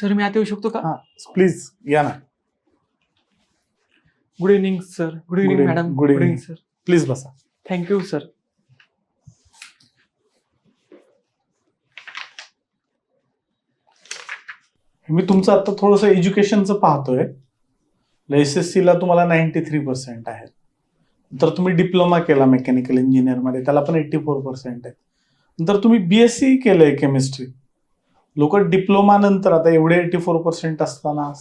Sir मी आता येऊ शकतो का? हा प्लीज या ना. Good evening sir. Good evening madam. Good evening sir. Please बसा. Thank you sir. मी तुमचं आता थोडंसं एज्युकेशनचं पाहतोय. SSC ला तुम्हाला 93% आहेत. तर तुम्ही डिप्लोमा केला मेकॅनिकल इंजिनिअरमध्ये, त्याला पण 84% आहे. नंतर तुम्ही BSc केलंय केमिस्ट्री. लोक डिप्लोमा नंतर आता एवढे 84% असताना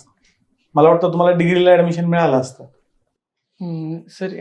मला वाटतं तुम्हाला डिग्रीला ऍडमिशन मिळालं असतं. सर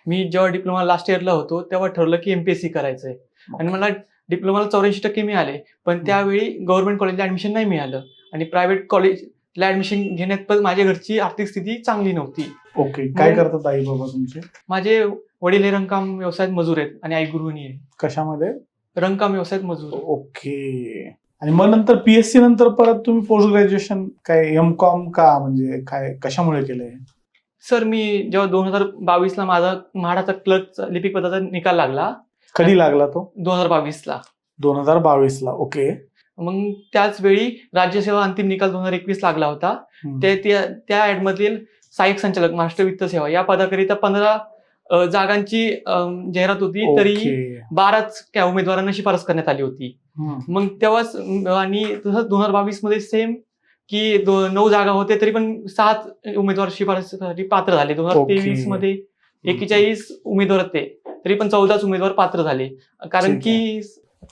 मी जेव्हा डिप्लोमा लास्ट इयरला होतो तेव्हा ठरलं की MPSC करायचंय आणि मला डिप्लोमाला 84% मिळाले, पण त्यावेळी गव्हर्नमेंट कॉलेजला ऍडमिशन नाही मिळालं आणि प्रायव्हेट कॉलेजला ऍडमिशन घेण्यात पण माझ्या घरची आर्थिक स्थिती चांगली नव्हती. ओके. काय करतात आई बाबा तुमचे? माझे वडील हे रंगकाम व्यवसायात मजूर आहेत आणि आई गृहिणी आहे. कशामध्ये? रंगकाम व्यवसायात मजूर. ओके. आणि मग नंतर PSc नंतर परत तुम्ही पोस्ट ग्रॅज्युएशन काय MCOM का म्हणजे काय कशामुळे केलंय? सर मी जेव्हा 2022ला माझा म्हाडाचा क्लर्क लिपिक पदाचा निकाल लागला. कधी लागला तो? 2022ला. 2022ला. ओके. मग त्याच वेळी राज्यसेवा अंतिम निकाल 2021 लागला होता. त्या ऍड मधील सहाय्यक संचालक महाराष्ट्र वित्त सेवा या पदाकरिता 15 जागांची जाहिरात होती. तरी 12च उमेदवारांना शिफारस करण्यात आली होती. मग तेव्हाच आणि तसंच 2022 मध्ये सेम की 9 जागा होते तरी पण 7 उमेदवार शिफारसीसाठी पात्र झाले. 2023 मध्ये 41 उमेदवार होते तरी पण 14च उमेदवार पात्र झाले. कारण की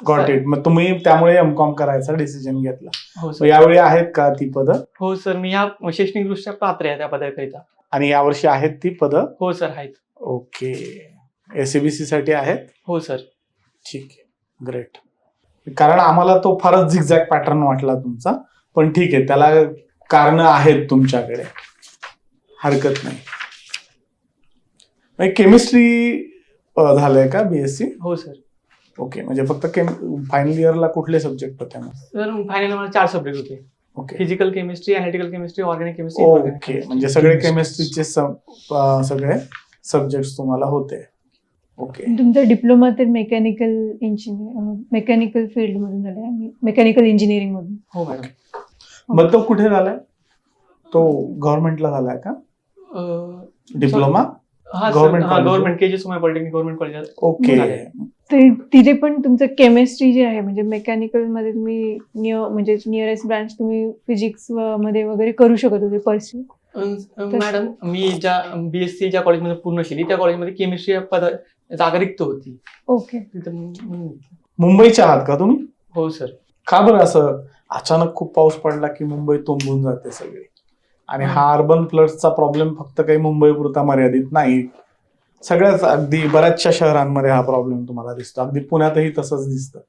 गॉट इट. मग तुम्ही त्यामुळे MCOM करायचा डिसिजन घेतला. हो सर. यावेळी आहेत का ती पदं? हो सर. मी या शैक्षणिक दृष्ट्या पात्र आहे त्या पदाकरिता. आणि यावर्षी आहेत ती पदं? हो सर आहेत. ओके. SABC साठी आहेत? हो सर. ठीक आहे. ग्रेट. कारण आम्हाला तो फारच झिगझॅग पॅटर्न वाटला तुमचा, पण ठीक आहे, त्याला कारण आहेत तुमच्याकडे, हरकत नाही. केमिस्ट्री झालंय का BSc? हो सर. ओके. म्हणजे फक्त फायनल इयरला कुठले सब्जेक्ट होते? सर फायनल मला 4 सब्जेक्ट होते. Okay. Physical chemistry, analytical chemistry, organic chemistry. Okay. म्हणजे सगळे केमिस्ट्रीचे सगळे सब्जेक्ट तुम्हाला होते. ओके. तुमचा डिप्लोमा तर मेकॅनिकल फील्ड मधून झालाय आणि मेकॅनिकल इंजिनिअरिंग मधून. हो मॅडम. मग तो कुठे झालाय? तो गव्हर्नमेंटला झालाय का diploma? Government KG Somaiya polytechnic government college. Okay. तर तिथे पण तुमचं केमिस्ट्री जे आहे म्हणजे मेकॅनिकल मध्ये तुम्ही म्हणजे नियरेस्ट ब्रांच तुम्ही फिजिक्स मध्ये वगैरे करू शकत होते परस्यू? मॅडम मी ज्या BSc ज्या कॉलेजमध्ये पूर्ण केली त्या कॉलेजमध्ये केमिस्ट्री जागा रिक्त होती. ओके. मुंबईच्या आहात का तुम्ही? हो सर. का बरं असं अचानक खूप पाऊस पडला की मुंबई तुंबून जाते सगळी? आणि हा अर्बन फ्लडचा प्रॉब्लेम फक्त काही मुंबई पुरता मर्यादित नाही, सगळ्याच अगदी बऱ्याचशा शहरांमध्ये हा प्रॉब्लेम तुम्हाला दिसतो. अगदी पुण्यातही तसंच दिसतं.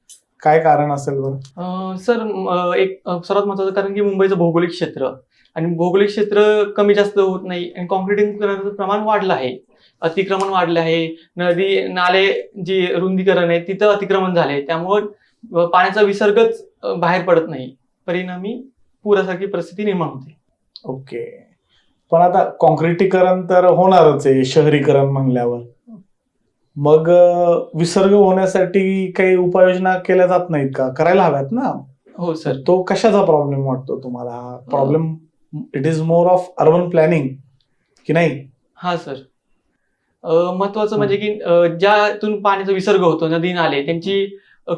काय कारण असेल बरं? सर एक सर्वात महत्वाचं कारण की मुंबईचं भौगोलिक क्षेत्र आणि भौगोलिक क्षेत्र कमी जास्त होत नाही आणि कॉन्क्रिटीकरणाचं प्रमाण वाढलं आहे, अतिक्रमण वाढलं आहे. नदी नाले जी रुंदीकरण आहे तिथं अतिक्रमण झाले, त्यामुळे पाण्याचा विसर्गच बाहेर पडत नाही, परिणामी पुरासारखी परिस्थिती निर्माण होते. ओके. पण आता कॉन्क्रिटीकरण तर होणारच आहे शहरीकरण म्हणल्यावर, मग विसर्ग होण्यासाठी काही उपाययोजना केल्या जात नाहीत का? करायला हव्यात ना. हो सर. तो कशाचा प्रॉब्लेम वाटतो तुम्हाला? Problem it is more of urban planning की नाही? हा सर. महत्वाचं म्हणजे की ज्यातून पाण्याचा विसर्ग होतो, नदी नाले, त्यांची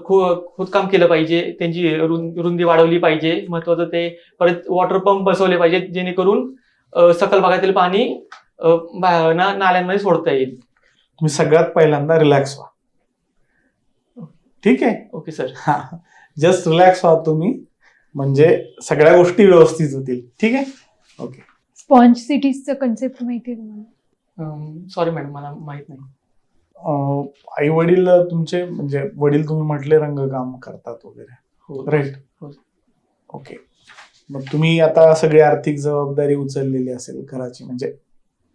खोदकाम केलं पाहिजे, त्यांची रुंदी वाढवली पाहिजे. महत्वाचं ते परत वॉटर पंप बसवले पाहिजेत जेणेकरून सकल भागातील पाणी नाल्यांमध्ये सोडता येईल. तुम्ही सगळ्यात पहिल्यांदा रिलॅक्स व्हा. ठीक आहे? Okay sir. हा, जस्ट रिलॅक्स व्हा तुम्ही, म्हणजे सगळ्या गोष्टी व्यवस्थित होतील. ठीक आहे? ओके. स्पॉन्ज सिटीजचा कन्सेप्ट माहिती आहे तुम्हाला? सॉरी मॅडम, मला माहित नाही. आई वडील तुमचे, म्हणजे वडील तुम्ही म्हटले रंगकाम करतात वगैरे, राईट? ओके. मग तुम्ही आता सगळी आर्थिक जबाबदारी उचललेली असेल घराची, म्हणजे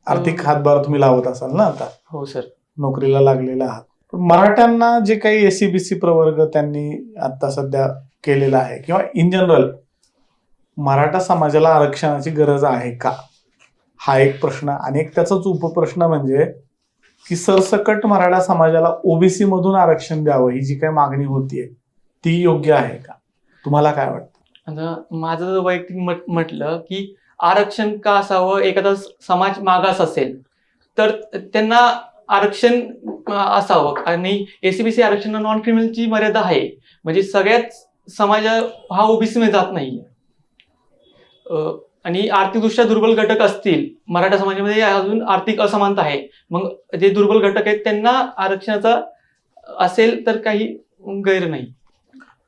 आर्थिक हातभार तुम्ही लावत असाल ना आता? हो सर. नोकरीला लागलेला आहात. मराठ्यांना जे काही SCBC प्रवर्ग त्यांनी आता सध्या केलेला आहे, किंवा इन जनरल मराठा समाजाला आरक्षणाची गरज आहे का, हा एक प्रश्न. आणि एक त्याचाच उपप्रश्न म्हणजे की सरसकट मराठा समाजाला OBC मधून आरक्षण द्यावं, ही जी काही मागणी होतीये ती योग्य आहे का? तुम्हाला काय वाटतं? आता माझं जर वैयक्तिक म्हटलं की आरक्षण का असावं, एखादा समाज मागास असेल तर त्यांना आरक्षण असावं, आणि एसीबीसी आरक्षण नॉन क्रिमिनलची मर्यादा आहे, म्हणजे सगळ्याच समाज हा ओबीसी मध्ये जात नाहीये. आणि आर्थिकदृष्ट्या दुर्बल घटक असतील, मराठा समाजामध्ये अजून आर्थिक असमानता आहे, मग जे दुर्बल घटक आहेत त्यांना आरक्षणाचा असेल तर काही गैर नाही.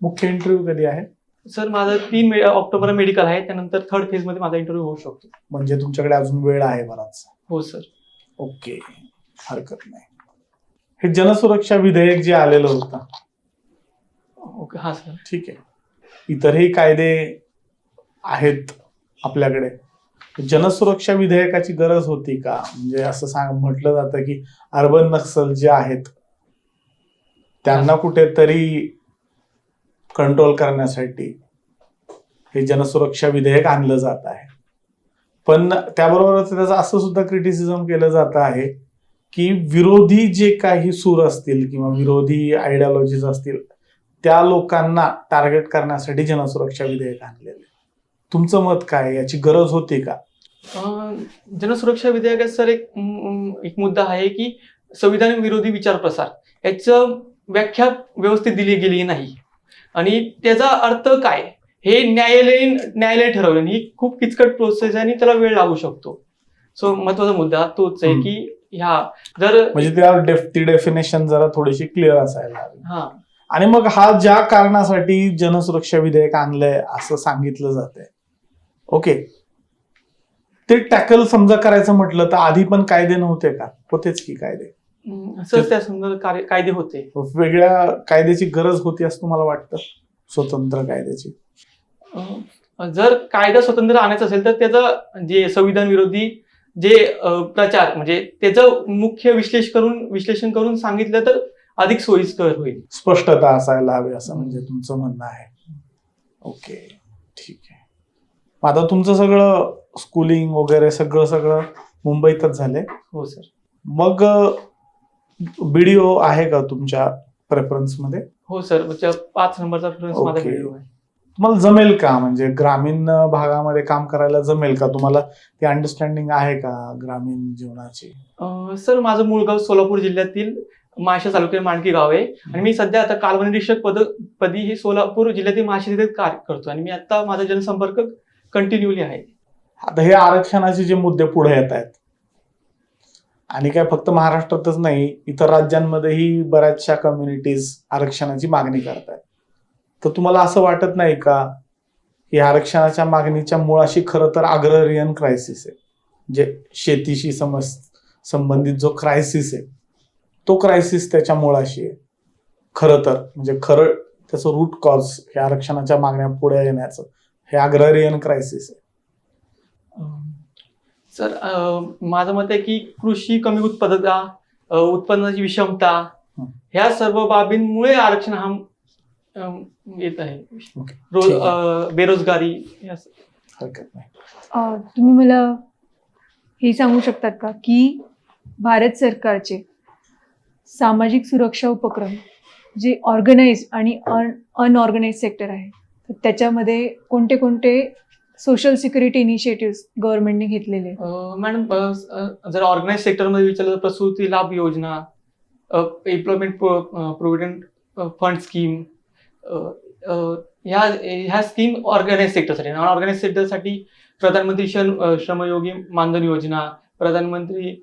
मुख्य इंटरव्ह्यू कधी आहे? सर माझं 3 ऑक्टोबर मेडिकल आहे, त्यानंतर 3rd फेज मध्ये माझा इंटरव्ह्यू होऊ शकतो. म्हणजे तुमच्याकडे अजून वेळ आहे बराच. हो सर. ओके, हरकत नाही. हे जनसुरक्षा विधेयक जे आलेलं होतं, ओके. हा सर. ठीक आहे, इतरही कायदे आहेत आपल्याकडे, जनसुरक्षा विधेयकाची गरज होती का? म्हणजे असं म्हटलं जातं की अर्बन नक्सल जे आहेत त्यांना कुठेतरी कंट्रोल करण्यासाठी हे जनसुरक्षा विधेयक आणलं जात आहे. पण त्याबरोबरच त्याचं असं सुद्धा क्रिटिसिझम केलं जात आहे की विरोधी जे काही सूर असतील किंवा विरोधी आयडिओलॉजीज असतील त्या लोकांना टार्गेट करण्यासाठी जनसुरक्षा विधेयक आणलेले. तुमचं मत काय, याची गरज होती का? जनसुरक्षा विधेयकात सर एक मुद्दा आहे की संविधान विरोधी विचार प्रसार याचं व्याख्या व्यवस्थित दिली गेली नाही, आणि त्याचा अर्थ काय हे न्यायालय ठरवलं, आणि ही खूप किचकट प्रोसेस आहे आणि त्याला वेळ लागू शकतो. सो महत्वाचा मुद्दा तोच आहे की ह्या जर म्हणजे ती डेफिनेशन जरा थोडीशी क्लिअर असायला हवी. हा, आणि मग हा ज्या कारणासाठी जनसुरक्षा विधेयक आणलंय असं सांगितलं जातंय, ओके, ते टॅकल समजा करायचं म्हटलं तर आधी पण कायदे नव्हते का? होतेच की कायदे. सर त्या संदर्भात कायदे होते. वेगळ्या कायद्याची गरज होती असं तुम्हाला वाटतं, स्वतंत्र कायद्याची? जर कायदा स्वतंत्र आणायचा असेल तर त्याचं जे संविधान विरोधी जे प्रचार, म्हणजे त्याचं मुख्य विश्लेषण करून सांगितलं तर अधिक सोयीस्कर होईल. स्पष्टता असायला हवी असं म्हणजे तुमचं म्हणणं आहे. ओके, ठीक आहे. आता तुमचं सगळं स्कूलिंग वगैरे सगळं मुंबईतच झालंय? हो सर. मग बीडीओ आहे का तुमच्या प्रेफरन्स मध्ये? हो सर, 5 नंबरचा प्रेफरन्स माझा ओके. बीडीओ आहे. तुम्हाला जमेल का, म्हणजे ग्रामीण भागामध्ये काम करायला जमेल का? तुम्हाला ती अंडरस्टँडिंग आहे का ग्रामीण जीवनाची? सर माझं मूळ गाव सोलापूर जिल्ह्यातील माळशा तालुक्यातील मांडकी गाव आहे, आणि मी सध्या आता कालवण निरीक्षक पदी हे सोलापूर जिल्ह्यातील माळशा येथे कार्य करतो, आणि मी आता माझा जनसंपर्क कंटिन्युअली आहे. आता हे आरक्षणाचे जे मुद्दे पुढे येत आहेत, आणि काय फक्त महाराष्ट्रातच नाही, इतर राज्यांमध्येही बऱ्याचशा कम्युनिटीज आरक्षणाची मागणी करतात, तर तुम्हाला असं वाटत नाही का की आरक्षणाच्या मागणीच्या मुळाशी खरं तर अग्ररियन क्रायसिस आहे, जे शेतीशी संबंधित जो क्रायसिस आहे तो क्रायसिस त्याच्या मुळाशी आहे खरं तर, म्हणजे खरं त्याचं रूट कॉज हे आरक्षणाच्या मागण्या पुढे येण्याचं हे अग्ररियन क्रायसिस आहे? सर माझं मत आहे की कृषी कमी उत्पादकता, उत्पन्नाची विषमता, ह्या सर्व बाबींमुळे आरक्षण हा येत आहे. बेरोजगारी. हरकत नाही. तुम्ही मला हे सांगू शकतात का की भारत सरकारचे सामाजिक सुरक्षा उपक्रम जे ऑर्गनाइज आणि अनऑर्गनाइज सेक्टर आहे, तर त्याच्यामध्ये कोणते कोणते सोशल सिक्युरिटी इनिशिएटिव्ह गव्हर्नमेंटने घेतलेले? मॅडम, जर ऑर्गनाइज सेक्टरमध्ये विचारलं तर प्रसूती लाभ योजना, एम्प्लॉयमेंट प्रोव्हिडंट फंड स्कीम, ह्या स्कीम ऑर्गनाइज सेक्टरसाठी. नॉन ऑर्गनाइज सेक्टरसाठी प्रधानमंत्री श्रमयोगी मानधन योजना, प्रधानमंत्री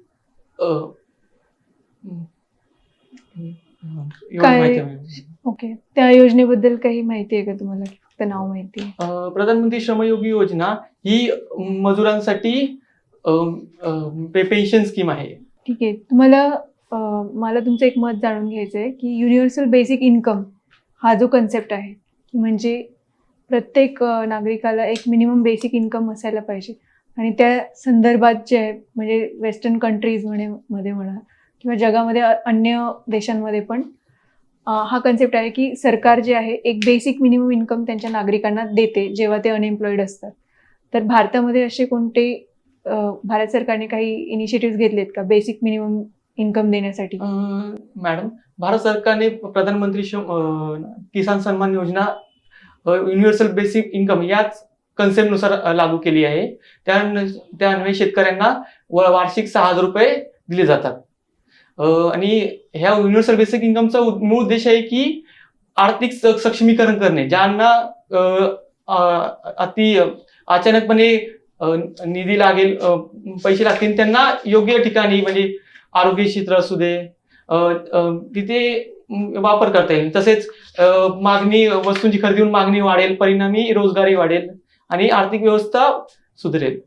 ओके, त्या योजनेबद्दल काही माहिती आहे का तुम्हाला? फक्त नाव माहिती आहे? प्रधानमंत्री श्रमयोगी योजना ही मजुरांसाठी पेन्शन स्कीम आहे. ठीक आहे. तुम्हाला मला तुमचं एक मत जाणून घ्यायचं आहे की युनिव्हर्सल बेसिक इन्कम हा जो कन्सेप्ट आहे, म्हणजे प्रत्येक नागरिकाला एक मिनिमम बेसिक इन्कम असायला पाहिजे, आणि त्या संदर्भात जे आहे म्हणजे वेस्टर्न कंट्रीज मध्ये म्हणा किंवा जगामध्ये अन्य देशांमध्ये पण हा कन्सेप्ट आहे की सरकार जे आहे एक बेसिक मिनिमम इन्कम त्यांच्या नागरिकांना देते जेव्हा ते अनएम्प्लॉईड असतात. तर भारतामध्ये असे कोणते भारत सरकारने काही इनिशिएटिव्ह घेतलेत का बेसिक मिनिमम इन्कम देण्यासाठी? मॅडम, भारत सरकारने प्रधानमंत्री किसान सन्मान योजना युनिव्हर्सल बेसिक इन्कम याच कन्सेप्टनुसार लागू केली आहे. त्यान्वये शेतकऱ्यांना वार्षिक 6,000 रुपये दिले जातात. आणि ह्या युनिव्हर्सल बेसिक इन्कमचा मूळ उद्देश आहे की आर्थिक सक्षमीकरण करणे. ज्यांना अति अचानकपणे निधी लागेल, पैसे लागतील, त्यांना योग्य ठिकाणी म्हणजे आरोग्य क्षेत्र असू दे तिथे वापर करता येईल. तसेच मागणी वस्तूंची खरेदी होऊन मागणी वाढेल, परिणामी रोजगारी वाढेल आणि आर्थिक व्यवस्था सुधरेल.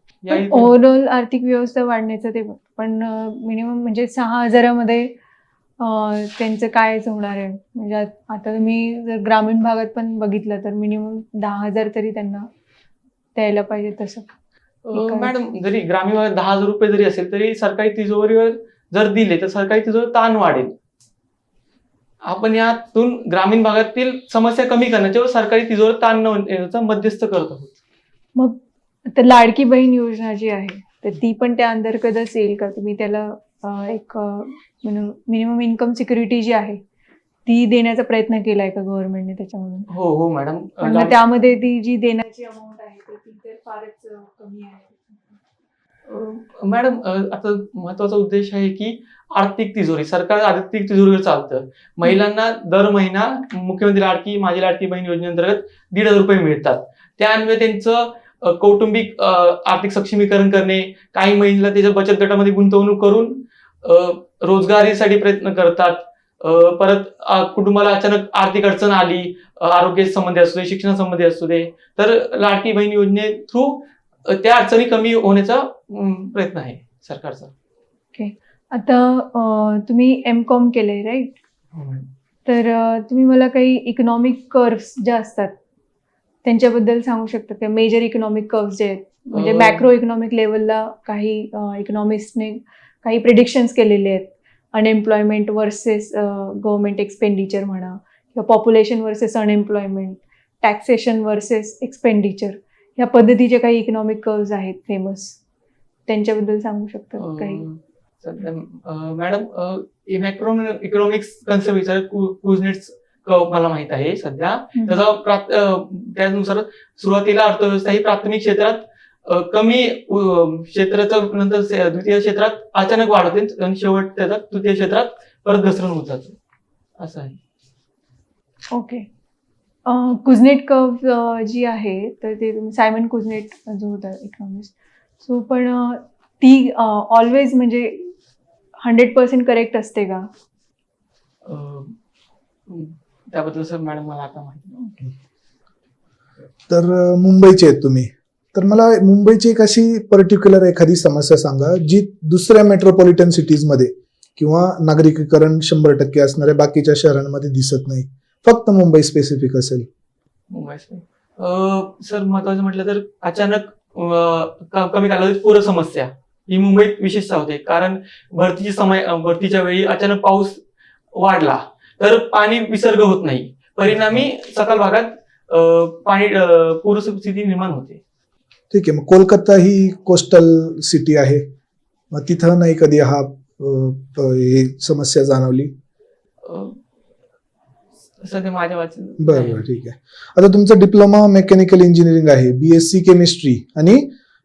ओव्हरऑल आर्थिक व्यवस्था वाढण्याचं ते पण मिनिमम म्हणजे 6,000मध्ये त्यांचं कायच होणार आहे. म्हणजे आता तुम्ही जर ग्रामीण भागात पण बघितलं तर मिनिमम 10,000 तरी त्यांना द्यायला पाहिजे. तसं मॅडम, जरी ग्रामीण भागात 10,000 रुपये जरी असेल तरी सरकारी तिजोरीवर जर दिले तर सरकारी तिजोरी ताण वाढेल. आपण यातून ग्रामीण भागातील समस्या कमी करण्याच्या व सरकारी तिजोरी ताण न येण्याचा मध्यस्थ करत आहोत. मग आता लाडकी बहीण योजना जी आहे तर ती पण त्या अंतर्गतच येईल का? तुम्ही त्याला एक मिनिमम इन्कम सिक्युरिटी जी आहे ती देण्याचा प्रयत्न केलाय का गव्हर्नमेंटने त्याच्यामधून? हो मॅडम. पण मग त्यामध्ये ती जी देण्याची अमाऊंट आहे ती तर फारच कमी आहे. मॅडम, आता महत्वाचा उद्देश आहे की आर्थिक तिजोरी, सरकार आर्थिक तिजोरीवर चालतं. महिलांना दर महिना मुख्यमंत्री माझी लाडकी बहीण योजनेअंतर्गत 1,500 रुपये मिळतात. त्यान्वये त्यांचं कौटुंबिक आर्थिक सक्षमीकरण करणे, काही महिला त्याच्या बचत गटामध्ये गुंतवणूक करून रोजगारीसाठी प्रयत्न करतात. परत कुटुंबाला अचानक आर्थिक अडचण आली, आरोग्य संबंधी असू दे, शिक्षणासंबंधी असू दे, तर लाडकी बहीण योजने थ्रू त्या अडचणी कमी होण्याचा प्रयत्न आहे सरकारचा. ओके. आता तुम्ही M.Com केलंय राईट? तर तुम्ही मला काही इकॉनॉमिक कर्व्स ज्या असतात त्यांच्याबद्दल सांगू शकता का? मेजर इकॉनॉमिक कर्व्स जे आहेत म्हणजे मॅक्रो इकॉनॉमिक लेवलला काही इकॉनॉमिस्टने काही प्रिडिक्शन्स केलेले आहेत. अनएम्प्लॉयमेंट वर्सेस गव्हर्नमेंट एक्सपेंडिचर म्हणा, किंवा population versus unemployment, taxation versus expenditure, ह्या पद्धतीचे काही इकॉनॉमिक कर्व्स आहेत फेमस, त्यांच्याबद्दल सांगू शकता काही? मॅडम, मॅक्रो इकॉनॉमिक्स कन्सेप्ट विचार कुझनेट्स कर्व मला माहित आहे सध्या. त्यानुसार सुरुवातीला अर्थव्यवस्था ही प्राथमिक क्षेत्रात कमी क्षेत्राचं नंतर द्वितीय क्षेत्रात अचानक वाढते आणि शेवट त्याचा तृतीय क्षेत्रात परत घसरण होत जाते, असं आहे. ओके. कुझनेट कर्व जी आहे तर ते सायमन कुझनेट जो होता इकॉनॉमिस्ट, सो पण ती ऑलवेज म्हणजे 100% करेक्ट असते का? त्याबद्दल सर मॅडम मला आता माहिती. तर मुंबईचे आहेत तुम्ही, तर मला मुंबईची एक अशी पर्टिक्युलर एखादी समस्या सांगा जी दुसऱ्या मेट्रोपॉलिटन सिटीजमध्ये किंवा नागरिकीकरण 100% असणाऱ्या बाकीच्या शहरांमध्ये दिसत नाही, फक्त मुंबई स्पेसिफिक असेल. मुंबई सर महत्वाचं म्हटलं तर अचानक कमी कालावधीत पूर समस्या ही मुंबईत विशेषतः होते. कारण भरतीच्या वेळी अचानक पाऊस वाढला तर पाणी विसर्ग होत नाही, परिणामी सखल भागात पाणी पूरस्थिती निर्माण होते. ठीक आहे. मग कोलकाता ही कोस्टल सिटी आहे, मग तिथं नाही कधी ही समस्या जाणवली? सध्या माझ्या वाचन. बरं, ठीक आहे. आता तुमचा डिप्लोमा मेकॅनिकल इंजिनिअरिंग आहे, BSc केमिस्ट्री आणि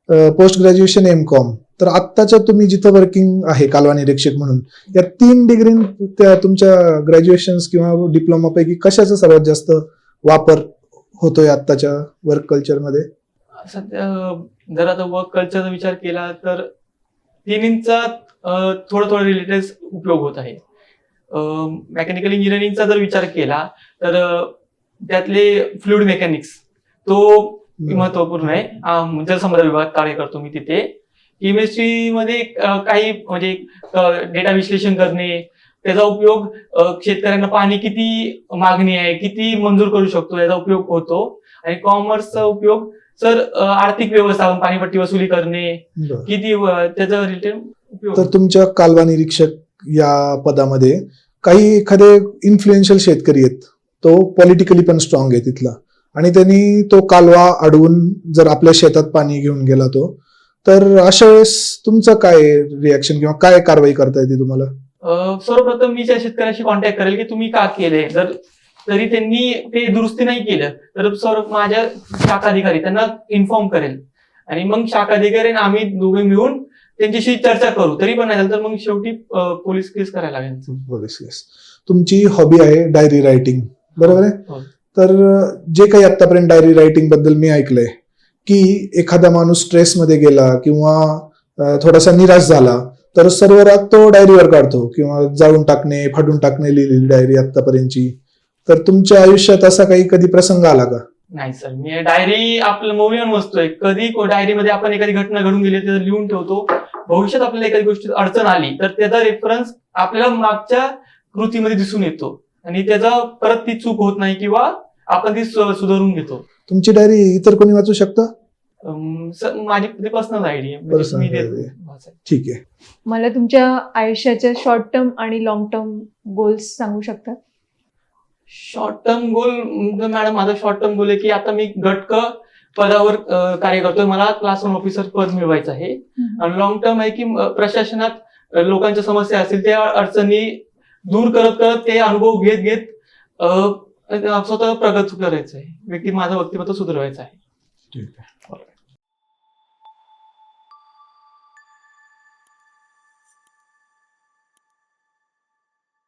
पोस्ट ग्रॅज्युएशन M.Com. तर आत्ताच्या तुम्ही जिथं वर्किंग आहे कालवा निरीक्षक म्हणून, या 3 डिग्री त्या तुमच्या ग्रॅज्युएशन किंवा डिप्लोमा पैकी कशाचा सर्वात जास्त वापर होतोय आत्ताच्या वर्क कल्चरमध्ये? सध्या जर आता वर्क कल्चरचा विचार केला तर तिन्हींचा थोडा रिलेटेड उपयोग होत आहे. मेकॅनिकल इंजिनिअरिंगचा जर विचार केला तर त्यातले फ्लुइड मेकॅनिक्स तो महत्वपूर्ण आहे. जलसंपदा विभागात कार्य करतो मी तिथे. केमिस्ट्रीमध्ये काही म्हणजे डेटा विश्लेषण करणे, त्याचा उपयोग शेतकऱ्यांना पाणी किती मागणी आहे, किती मंजूर करू शकतो याचा उपयोग होतो. आणि कॉमर्सचा उपयोग सर आर्थिक व्यवस्थापन, पाणीपट्टी वसुली करणे, किती त्याचा रिलेटेड उपयोग. तर तुमच्या कालवा निरीक्षक या पदामध्ये काही एखादे इन्फ्लुएन्शियल शेतकरी आहेत, तो पॉलिटिकली पण स्ट्रॉंग आहे तिथला, आणि त्यांनी तो कालवा अडवून जर आपल्या शेतात पाणी घेऊन गेला तो, तर अशा वेळेस तुमचं काय रिॲक्शन किंवा काय कारवाई करता येते तुम्हाला? सर्वप्रथम मी त्या शेतकऱ्याशी कॉन्टॅक्ट करेल की तुम्ही का केले. जर तरी त्यांनी ते दुरुस्ती नाही केलं तर सर माझ्या शाखा अधिकारी त्यांना इन्फॉर्म करेल आणि मग शाखा अधिकारी आणि आम्ही दोघे मिळून त्यांच्याशी चर्चा करू. तरी पण नाही झालं तर मग शेवटी पोलीस केस करायला लागेल. पोलीस केस. तुमची हॉबी आहे डायरी रायटिंग, बरोबर आहे? हो. तर जे काही आतापर्यंत डायरी रायटिंग बद्दल मी ऐकलंय की एखादा माणूस स्ट्रेसमध्ये गेला किंवा थोडासा निराश झाला तर सर्व राग तो डायरीवर काढतो किंवा जाळून टाकणे, फाडून टाकणे लिहिलेली डायरी आतापर्यंतची. तर तुमच्या आयुष्यात असा काही कधी प्रसंग आला का? नाही सर, मी डायरी आपलं मौल्यवान वस्तू आहे. कधी डायरीमध्ये आपण एखादी घटना घडून गेली तर लिहून ठेवतो. भविष्यात आपल्याला एखादी गोष्ट अडचण आली तर त्याचा रेफरन्स आपल्याला मागच्या कृतीमध्ये दिसून येतो आणि त्याचा परत ती चूक होत नाही किंवा आपण ती सुधारून घेतो. तुमची डायरी इतर कोणी वाचू शकतं? सर माझी पर्सनल आयडी आहे. Personal मी diary. देतो. ठीक आहे. मला तुमच्या आयुष्याच्या शॉर्ट टर्म आणि लॉंग टर्म गोल्स सांगू शकता? शॉर्ट टर्म गोल मॅडम, माझा शॉर्ट टर्म गोल आहे की आता मी गटक पदावर कार्य करतोय. मला क्लास 1 ऑफिसर पद मिळवायचं आहे. आणि लॉंग टर्म आहे की प्रशासनात लोकांच्या समस्या असतील त्या अडचणी दूर करत करत ते अनुभव घेत घेत स्वतः प्रगत करायचं आहे. माझं व्यक्तिमत्व सुधारवायचं आहे. ठीक आहे.